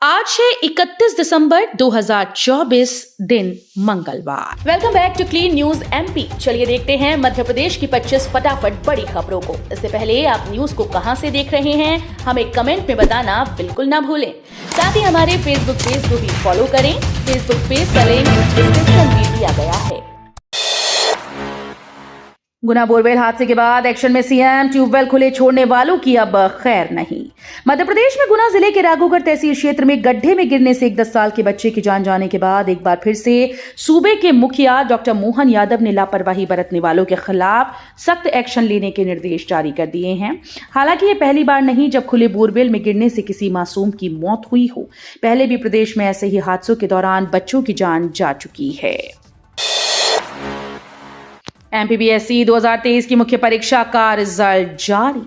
आज है 31 दिसंबर 2024 दिन मंगलवार। Welcome back to clean news MP. चलिए देखते हैं मध्य प्रदेश की 25 फटाफट बड़ी खबरों को। इससे पहले आप न्यूज को कहां से देख रहे हैं हमें कमेंट में बताना बिल्कुल ना भूलें। साथ ही हमारे फेसबुक पेज को भी फॉलो करें। फेसबुक पेज का लिंक डिस्क्रिप्शन में दिया गया है। गुना बोरवेल हादसे के बाद एक्शन में सीएम। ट्यूबवेल खुले छोड़ने वालों की अब खैर नहीं। मध्य प्रदेश में गुना जिले के राघोगढ़ तहसील क्षेत्र में गड्ढे में गिरने से एक 10 साल के बच्चे की जान जाने के बाद एक बार फिर से सूबे के मुखिया डॉक्टर मोहन यादव ने लापरवाही बरतने वालों के खिलाफ सख्त एक्शन लेने के निर्देश जारी कर दिए हैं। हालांकि ये पहली बार नहीं जब खुले बोरवेल में गिरने से किसी मासूम की मौत हुई हो। पहले भी प्रदेश में ऐसे ही हादसों के दौरान बच्चों की जान जा चुकी है। एमपीपीएससी 2023 की मुख्य परीक्षा का रिजल्ट जारी।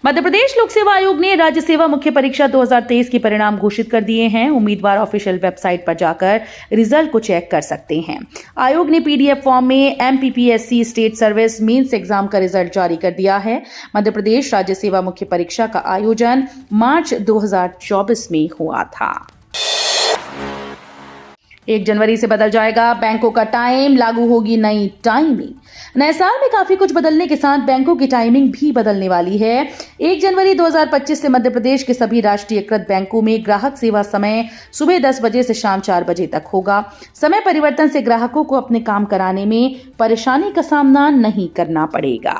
मध्य प्रदेश लोक सेवा आयोग ने राज्य सेवा मुख्य परीक्षा 2023 के परिणाम घोषित कर दिए हैं। उम्मीदवार ऑफिशियल वेबसाइट पर जाकर रिजल्ट को चेक कर सकते हैं। आयोग ने पीडीएफ फॉर्म में MPPSC state service mains exam का रिजल्ट जारी कर दिया है। मध्य प्रदेश राज्य सेवा मुख्य परीक्षा का आयोजन मार्च 2024 में हुआ था। 1 जनवरी से बदल जाएगा बैंकों का टाइम, लागू होगी नई टाइमिंग। नए साल में काफी कुछ बदलने के साथ बैंकों की टाइमिंग भी बदलने वाली है। 1 जनवरी 2025 से मध्य प्रदेश के सभी राष्ट्रीयकृत बैंकों में ग्राहक सेवा समय सुबह 10 बजे से शाम 4 बजे तक होगा। समय परिवर्तन से ग्राहकों को अपने काम कराने में परेशानी का सामना नहीं करना पड़ेगा।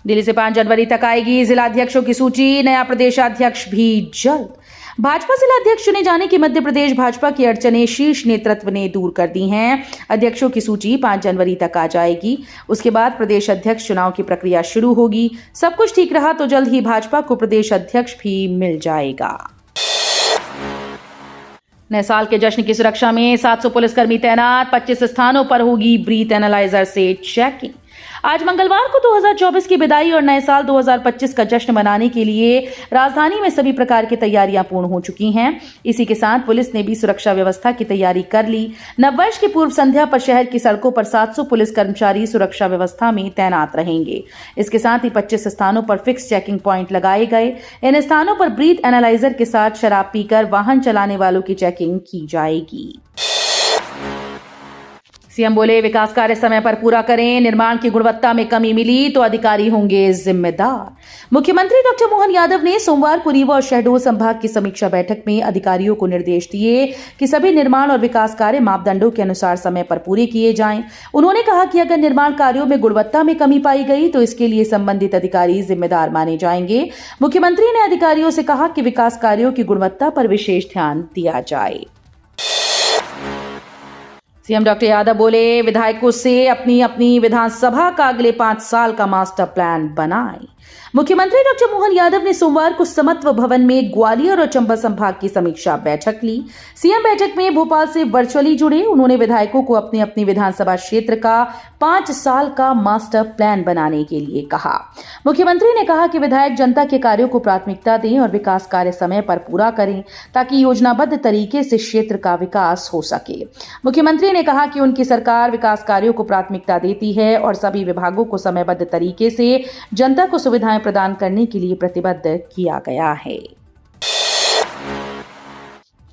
दिल्ली से 5 जनवरी तक आएगी जिलाध्यक्षों की सूची, नया प्रदेशाध्यक्ष भी जल्द। भाजपा जिलाध्यक्ष चुने जाने की मध्य प्रदेश भाजपा की अड़चनें शीर्ष नेतृत्व ने दूर कर दी हैं। अध्यक्षों की सूची 5 जनवरी तक आ जाएगी। उसके बाद प्रदेश अध्यक्ष चुनाव की प्रक्रिया शुरू होगी। सब कुछ ठीक रहा तो जल्द ही भाजपा को प्रदेश अध्यक्ष भी मिल जाएगा। नए साल के जश्न की सुरक्षा में 700 पुलिसकर्मी तैनात, 25 स्थानों पर होगी ब्रीथ एनालाइजर से चेकिंग। आज मंगलवार को 2024 की विदाई और नए साल 2025 का जश्न मनाने के लिए राजधानी में सभी प्रकार की तैयारियां पूर्ण हो चुकी हैं। इसी के साथ पुलिस ने भी सुरक्षा व्यवस्था की तैयारी कर ली। नववर्ष की पूर्व संध्या पर शहर की सड़कों पर 700 पुलिस कर्मचारी सुरक्षा व्यवस्था में तैनात रहेंगे। इसके साथ ही 25 स्थानों पर फिक्स चेकिंग प्वाइंट लगाए गए। इन स्थानों पर ब्रीथ एनालाइजर के साथ शराब पीकर वाहन चलाने वालों की चेकिंग की जाएगी। सीएम बोले, विकास कार्य समय पर पूरा करें। निर्माण की गुणवत्ता में कमी मिली तो अधिकारी होंगे जिम्मेदार। मुख्यमंत्री डॉक्टर मोहन यादव ने सोमवार को रीवा और शहडोल संभाग की समीक्षा बैठक में अधिकारियों को निर्देश दिए कि सभी निर्माण और विकास कार्य मापदंडों के अनुसार समय पर पूरे किए जाएं। उन्होंने कहा कि अगर निर्माण कार्यों में गुणवत्ता में कमी पाई गई तो इसके लिए संबंधित अधिकारी जिम्मेदार माने जाएंगे। मुख्यमंत्री ने अधिकारियों से कहा कि विकास कार्यों की गुणवत्ता पर विशेष ध्यान दिया जाए। सीएम डॉक्टर यादव बोले, विधायकों से अपनी अपनी विधानसभा का अगले 5 साल का मास्टर प्लान बनाएं। मुख्यमंत्री डॉक्टर मोहन यादव ने सोमवार को समत्व भवन में ग्वालियर और चंबल संभाग की समीक्षा बैठक ली। सीएम बैठक में भोपाल से वर्चुअली जुड़े। उन्होंने विधायकों को अपनी अपनी विधानसभा क्षेत्र का 5 साल का मास्टर प्लान बनाने के लिए कहा। मुख्यमंत्री ने कहा कि विधायक जनता के कार्यों को प्राथमिकता दें और विकास कार्य समय पर पूरा करें ताकि योजनाबद्ध तरीके से क्षेत्र का विकास हो सके। मुख्यमंत्री ने कहा कि उनकी सरकार विकास कार्यों को प्राथमिकता देती है और सभी विभागों को समयबद्ध तरीके से जनता को सुविधाएं प्रदान करने के लिए प्रतिबद्ध किया गया है।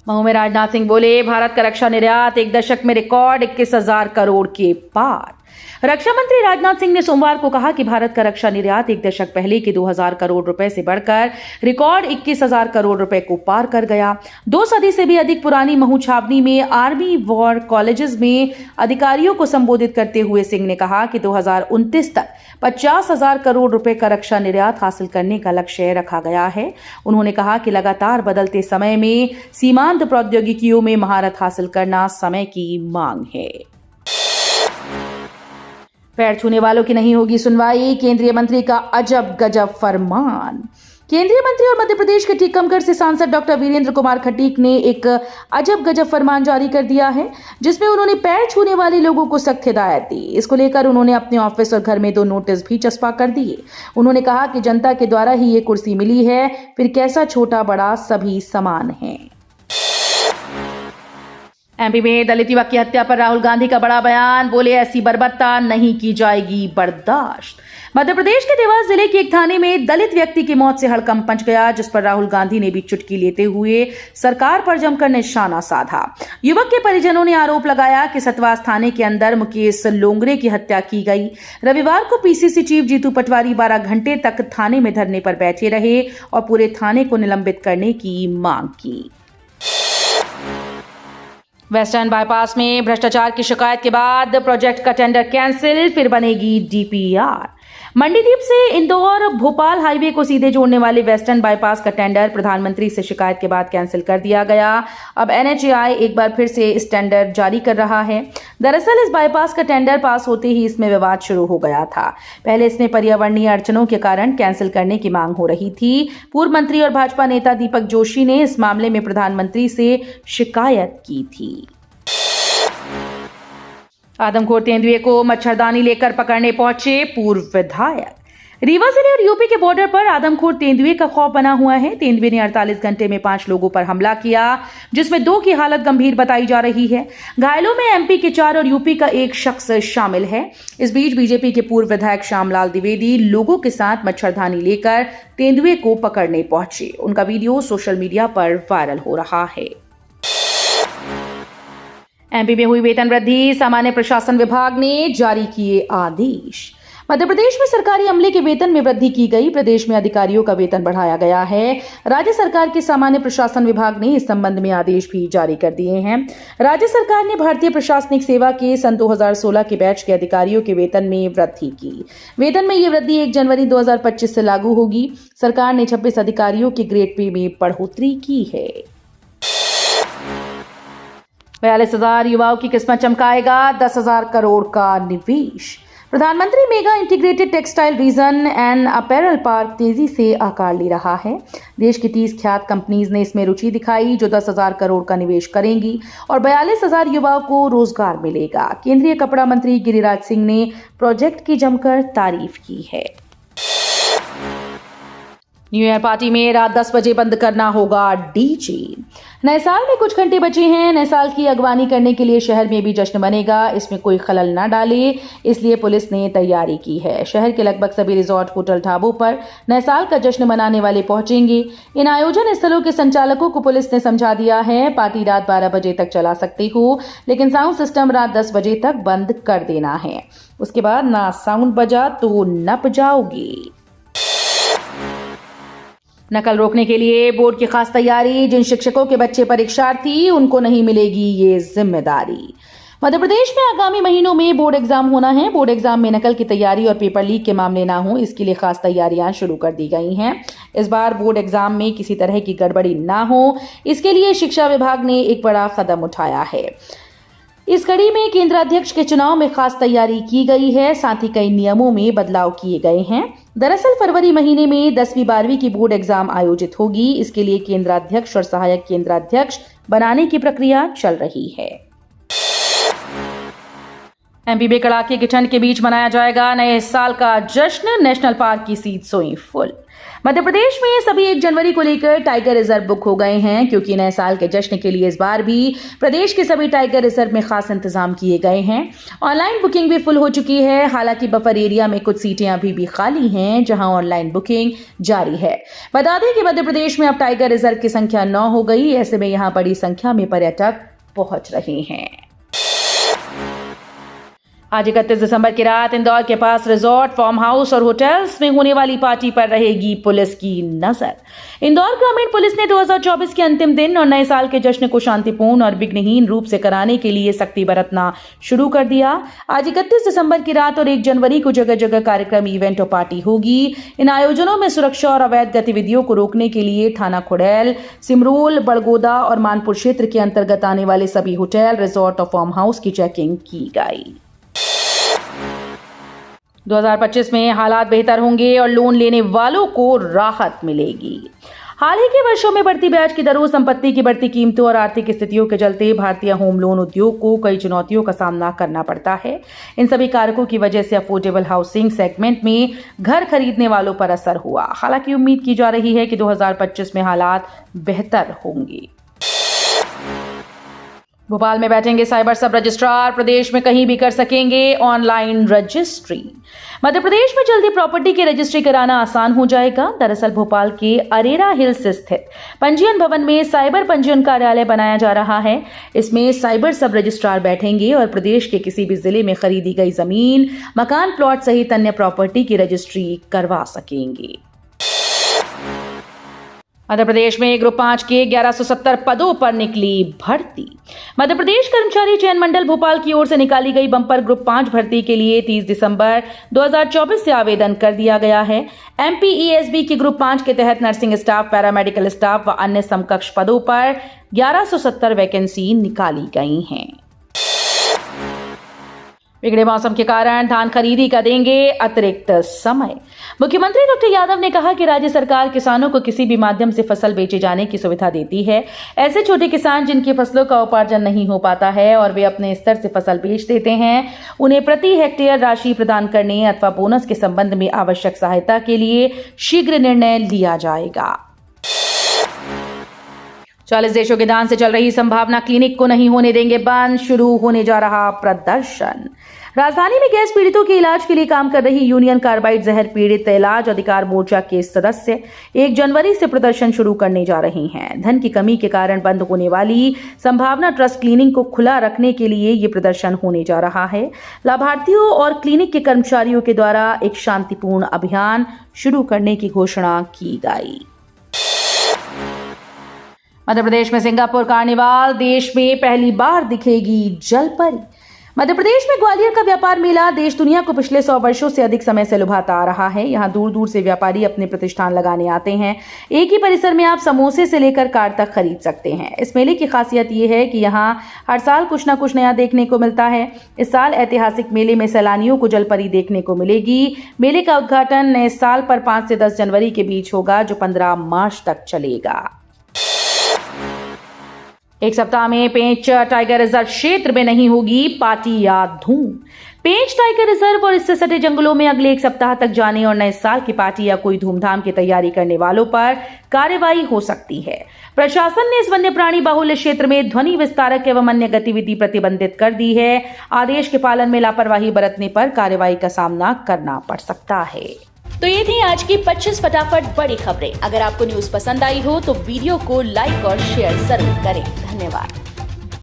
मऊ में राजनाथ सिंह बोले, भारत का रक्षा निर्यात 1 दशक में रिकॉर्ड 21,000 करोड़ के पार। रक्षा मंत्री राजनाथ सिंह ने सोमवार को कहा कि भारत का रक्षा निर्यात 1 दशक पहले के 2,000 करोड़ रुपए से बढ़कर रिकॉर्ड 21,000 करोड़ रुपए को पार कर गया। 2 सदी से भी अधिक पुरानी महू छावनी में आर्मी वॉर कॉलेजेस में अधिकारियों को संबोधित करते हुए सिंह ने कहा कि 2029 तक 50,000 करोड़ रुपए का रक्षा निर्यात हासिल करने का लक्ष्य रखा गया है। उन्होंने कहा कि लगातार बदलते समय में सीमांत प्रौद्योगिकियों में महारत हासिल करना समय की मांग है। पैर छूने वालों की नहीं होगी सुनवाई, केंद्रीय मंत्री का अजब गजब फरमान। केंद्रीय मंत्री और मध्य प्रदेश के टीकमगढ़ से सांसद डॉक्टर वीरेंद्र कुमार खटीक ने एक अजब गजब फरमान जारी कर दिया है, जिसमें उन्होंने पैर छूने वाले लोगों को सख्त हिदायत दी। इसको लेकर उन्होंने अपने ऑफिस और घर में 2 नोटिस भी चस्पा कर दिए। उन्होंने कहा कि जनता के द्वारा ही ये कुर्सी मिली है, फिर कैसा छोटा बड़ा सभी समान हैं। एमपी में दलित युवक की हत्या पर राहुल गांधी का बड़ा बयान, बोले ऐसी बर्बरता नहीं की जाएगी बर्दाश्त। मध्य प्रदेश के देवास जिले के एक थाने में दलित व्यक्ति की मौत से हड़कंप मच गया, जिस पर राहुल गांधी ने भी चुटकी लेते हुए सरकार पर जमकर निशाना साधा। युवक के परिजनों ने आरोप लगाया कि सतवास थाने के अंदर मुकेश लोंगरे की हत्या की गई। रविवार को पीसीसी चीफ जीतू पटवारी 12 घंटे तक थाने में धरने पर बैठे रहे और पूरे थाने को निलंबित करने की मांग की। वेस्टर्न बाईपास में भ्रष्टाचार की शिकायत के बाद प्रोजेक्ट का टेंडर कैंसिल, फिर बनेगी डीपीआर। मंडीदीप से इंदौर भोपाल हाईवे को सीधे जोड़ने वाले वेस्टर्न बाईपास का टेंडर प्रधानमंत्री से शिकायत के बाद कैंसिल कर दिया गया। अब एनएचएआई एक बार फिर से इस टेंडर जारी कर रहा है। दरअसल इस बाईपास का टेंडर पास होते ही इसमें विवाद शुरू हो गया था। पहले इसमें पर्यावरणीय अड़चनों के कारण कैंसिल करने की मांग हो रही थी। पूर्व मंत्री और भाजपा नेता दीपक जोशी ने इस मामले में प्रधानमंत्री से शिकायत की थी। आदमखोर तेंदुए को मच्छरदानी लेकर पकड़ने पहुंचे पूर्व विधायक। रीवा जिले और यूपी के बॉर्डर पर आदमखोर तेंदुए का खौफ बना हुआ है। तेंदुए ने 48 घंटे में 5 लोगों पर हमला किया, जिसमें 2 की हालत गंभीर बताई जा रही है। घायलों में एमपी के 4 और यूपी का 1 शख्स शामिल है। इस बीच बीजेपी के पूर्व विधायक श्यामलाल द्विवेदी लोगों के साथ मच्छरदानी लेकर तेंदुए को पकड़ने पहुंचे। उनका वीडियो सोशल मीडिया पर वायरल हो रहा है। एमपी में हुई वेतन वृद्धि, सामान्य प्रशासन विभाग ने जारी किए आदेश। मध्य प्रदेश में सरकारी अमले के वेतन में वृद्धि की गई। प्रदेश में अधिकारियों का वेतन बढ़ाया गया है। राज्य सरकार के सामान्य प्रशासन विभाग ने इस संबंध में आदेश भी जारी कर दिए हैं। राज्य सरकार ने भारतीय प्रशासनिक सेवा के सन 2016 के बैच के अधिकारियों के वेतन में वृद्धि की। वेतन में ये वृद्धि 1 जनवरी 2025 से लागू होगी। सरकार ने 26 अधिकारियों के ग्रेड पे में बढ़ोतरी की है। 42,000 युवाओं की किस्मत चमकाएगा 10,000 करोड़ का निवेश। प्रधानमंत्री mega integrated textile reason and apparel park तेजी से आकार ले रहा है। देश की 30 ख्यात कंपनीज ने इसमें रुचि दिखाई, जो 10,000 करोड़ का निवेश करेंगी और 42,000 युवाओं को रोजगार मिलेगा। केंद्रीय कपड़ा मंत्री गिरिराज सिंह ने प्रोजेक्ट की जमकर तारीफ की है। न्यू ईयर पार्टी में रात 10 बजे बंद करना होगा डीजे। नए साल में कुछ घंटे बचे हैं। नए साल की अगवानी करने के लिए शहर में भी जश्न बनेगा। इसमें कोई खलल न डाले, इसलिए पुलिस ने तैयारी की है। शहर के लगभग सभी रिजॉर्ट, होटल, ढाबों पर नए साल का जश्न मनाने वाले पहुंचेंगे। इन आयोजन स्थलों के संचालकों को पुलिस ने समझा दिया है, पार्टी रात 12 बजे तक चला सकती हो, लेकिन साउंड सिस्टम रात 10 बजे तक बंद कर देना है। उसके बाद ना साउंड बजा तो नप जाओगे। नकल रोकने के लिए बोर्ड की खास तैयारी। जिन शिक्षकों के बच्चे परीक्षार्थी, उनको नहीं मिलेगी ये जिम्मेदारी। मध्य प्रदेश में आगामी महीनों में बोर्ड एग्जाम होना है। बोर्ड एग्जाम में नकल की तैयारी और पेपर लीक के मामले ना हो, इसके लिए खास तैयारियां शुरू कर दी गई हैं। इस बार बोर्ड एग्जाम में किसी तरह की गड़बड़ी ना हो, इसके लिए शिक्षा विभाग ने एक बड़ा कदम उठाया है। इस कड़ी में केंद्राध्यक्ष के चुनाव में खास तैयारी की गई है। साथ ही कई नियमों में बदलाव किए गए हैं। दरअसल फरवरी महीने में 10वीं 12वीं की बोर्ड एग्जाम आयोजित होगी। इसके लिए केंद्राध्यक्ष और सहायक केंद्राध्यक्ष बनाने की प्रक्रिया चल रही है। एमपी में कड़ाके की ठंड के बीच मनाया जाएगा नए साल का जश्न। नेशनल पार्क की सीट सोई फुल। मध्य प्रदेश में सभी 1 जनवरी को लेकर टाइगर रिजर्व बुक हो गए हैं, क्योंकि नए साल के जश्न के लिए इस बार भी प्रदेश के सभी टाइगर रिजर्व में खास इंतजाम किए गए हैं। ऑनलाइन बुकिंग भी फुल हो चुकी है। हालांकि बफर एरिया में कुछ सीटें अभी भी खाली हैं, जहां ऑनलाइन बुकिंग जारी है। बता दें कि मध्य प्रदेश में अब टाइगर रिजर्व की संख्या 9 हो गई। ऐसे में यहां बड़ी संख्या में पर्यटक पहुंच रहे हैं। आज 31 दिसंबर की रात इंदौर के पास रिजॉर्ट, फार्म हाउस और होटल्स में होने वाली पार्टी पर रहेगी पुलिस की नजर। इंदौर ग्रामीण पुलिस ने 2024 के अंतिम दिन और नए साल के जश्न को शांतिपूर्ण और विघ्नहीन रूप से कराने के लिए सख्ती बरतना शुरू कर दिया। आज 31 दिसंबर की रात और 1 जनवरी को जगह जगह कार्यक्रम, इवेंट और पार्टी होगी। इन आयोजनों में सुरक्षा और अवैध गतिविधियों को रोकने के लिए थाना खुड़ैल, सिमरोल, बड़गोदा और मानपुर क्षेत्र के अंतर्गत आने वाले सभी होटल, रिजॉर्ट और फार्म हाउस की चेकिंग की गई। 2025 में हालात बेहतर होंगे और लोन लेने वालों को राहत मिलेगी। हाल ही के वर्षों में बढ़ती ब्याज की दरों, संपत्ति की बढ़ती कीमतों और आर्थिक स्थितियों के चलते भारतीय होम लोन उद्योग को कई चुनौतियों का सामना करना पड़ता है। इन सभी कारकों की वजह से अफोर्डेबल हाउसिंग सेगमेंट में घर खरीदने वालों पर असर हुआ। हालांकि उम्मीद की जा रही है कि 2025 में हालात बेहतर होंगे। भोपाल में बैठेंगे साइबर सब रजिस्ट्रार, प्रदेश में कहीं भी कर सकेंगे ऑनलाइन रजिस्ट्री। मध्य प्रदेश में जल्दी प्रॉपर्टी की रजिस्ट्री कराना आसान हो जाएगा। दरअसल भोपाल के अरेरा हिल्स स्थित पंजीयन भवन में साइबर पंजीयन कार्यालय बनाया जा रहा है। इसमें साइबर सब रजिस्ट्रार बैठेंगे और प्रदेश के किसी भी जिले में खरीदी गई जमीन, मकान, प्लॉट सहित अन्य प्रॉपर्टी की रजिस्ट्री करवा सकेंगे। मध्य प्रदेश में ग्रुप 5 के 1170 पदों पर निकली भर्ती। मध्य प्रदेश कर्मचारी चयन मंडल भोपाल की ओर से निकाली गई बंपर ग्रुप 5 भर्ती के लिए 30 दिसंबर 2024 से आवेदन कर दिया गया है। MPESB की ग्रुप 5 के तहत नर्सिंग स्टाफ, पैरामेडिकल स्टाफ व अन्य समकक्ष पदों पर 1170 वैकेंसी निकाली गई हैं। बिगड़े मौसम के कारण धान खरीदी का देंगे अतिरिक्त समय। मुख्यमंत्री डॉक्टर यादव ने कहा कि राज्य सरकार किसानों को किसी भी माध्यम से फसल बेचे जाने की सुविधा देती है। ऐसे छोटे किसान जिनकी फसलों का उपार्जन नहीं हो पाता है और वे अपने स्तर से फसल बेच देते हैं, उन्हें प्रति हेक्टेयर राशि प्रदान करने अथवा बोनस के संबंध में आवश्यक सहायता के लिए शीघ्र निर्णय लिया जाएगा। 40 देशों के दान से चल रही संभावना क्लिनिक को नहीं होने देंगे बंद, शुरू होने जा रहा प्रदर्शन। राजधानी में गैस पीड़ितों के इलाज के लिए काम कर रही यूनियन कार्बाइड जहर पीड़ित इलाज अधिकार मोर्चा के सदस्य 1 जनवरी से प्रदर्शन शुरू करने जा रहे हैं। धन की कमी के कारण बंद होने वाली संभावना ट्रस्ट क्लिनिक को खुला रखने के लिए ये प्रदर्शन होने जा रहा है। लाभार्थियों और क्लिनिक के कर्मचारियों के द्वारा एक शांतिपूर्ण अभियान शुरू करने की घोषणा की गई। मध्य प्रदेश में सिंगापुर कार्निवाल, देश में पहली बार दिखेगी जलपरी। मध्य प्रदेश में ग्वालियर का व्यापार मेला देश दुनिया को पिछले 100 वर्षों से अधिक समय से लुभाता आ रहा है। यहाँ दूर दूर से व्यापारी अपने प्रतिष्ठान लगाने आते हैं। एक ही परिसर में आप समोसे से लेकर कार तक खरीद सकते हैं। इस मेले की खासियत ये है कि यहाँ हर साल कुछ न कुछ नया देखने को मिलता है। इस साल ऐतिहासिक मेले में सैलानियों को जलपरी देखने को मिलेगी। मेले का उद्घाटन नए साल पर 5 से 10 जनवरी के बीच होगा, जो 15 मार्च तक चलेगा। एक सप्ताह में पेंच टाइगर रिजर्व क्षेत्र में नहीं होगी पार्टी या धूम। पेंच टाइगर रिजर्व और इससे सटे जंगलों में अगले 1 सप्ताह तक जाने और नए साल की पार्टी या कोई धूमधाम की तैयारी करने वालों पर कार्रवाई हो सकती है। प्रशासन ने इस वन्य प्राणी बाहुल्य क्षेत्र में ध्वनि विस्तारक एवं अन्य गतिविधि प्रतिबंधित कर दी है। आदेश के पालन में लापरवाही बरतने पर कार्रवाई का सामना करना पड़ सकता है। तो ये थी आज की 25 फटाफट बड़ी खबरें। अगर आपको न्यूज पसंद आई हो तो वीडियो को लाइक और शेयर जरूर करें। धन्यवाद।